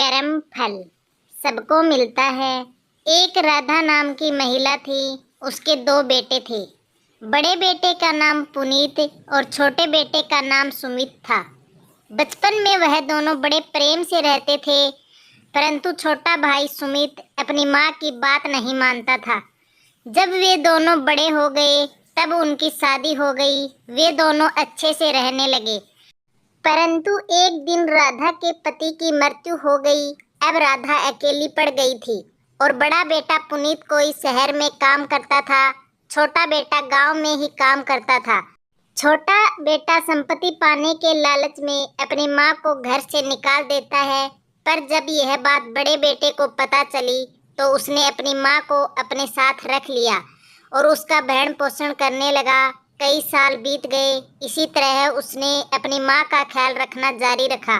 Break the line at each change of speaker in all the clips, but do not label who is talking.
कर्म फल सबको मिलता है। एक राधा नाम की महिला थी। उसके दो बेटे थे। बड़े बेटे का नाम पुनीत और छोटे बेटे का नाम सुमित था। बचपन में वह दोनों बड़े प्रेम से रहते थे, परंतु छोटा भाई सुमित अपनी माँ की बात नहीं मानता था। जब वे दोनों बड़े हो गए तब उनकी शादी हो गई। वे दोनों अच्छे से रहने लगे, परंतु एक दिन राधा के पति की मृत्यु हो गई। अब राधा अकेली पड़ गई थी और बड़ा बेटा पुनीत कोई शहर में काम करता था, छोटा बेटा गांव में ही काम करता था। छोटा बेटा संपत्ति पाने के लालच में अपनी माँ को घर से निकाल देता है, पर जब यह बात बड़े बेटे को पता चली तो उसने अपनी माँ को अपने साथ रख लिया और उसका भरण पोषण करने लगा। कई साल बीत गए। इसी तरह उसने अपनी माँ का ख्याल रखना जारी रखा।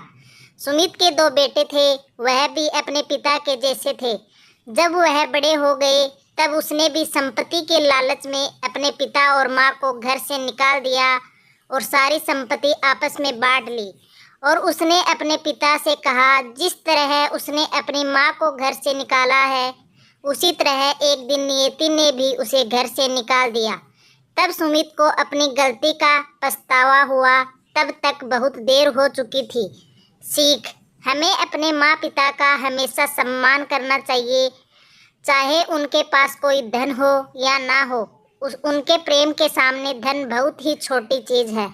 सुमित के दो बेटे थे, वह भी अपने पिता के जैसे थे। जब वह बड़े हो गए तब उसने भी संपत्ति के लालच में अपने पिता और माँ को घर से निकाल दिया और सारी संपत्ति आपस में बांट ली। और उसने अपने पिता से कहा, जिस तरह उसने अपनी माँ को घर से निकाला है उसी तरह एक दिन नियति ने भी उसे घर से निकाल दिया। तब सुमित को अपनी गलती का पछतावा हुआ। तब तक बहुत देर हो चुकी थी। सीख: हमें अपने माँ पिता का हमेशा सम्मान करना चाहिए, चाहे उनके पास कोई धन हो या ना हो। उनके प्रेम के सामने धन बहुत ही छोटी चीज़ है।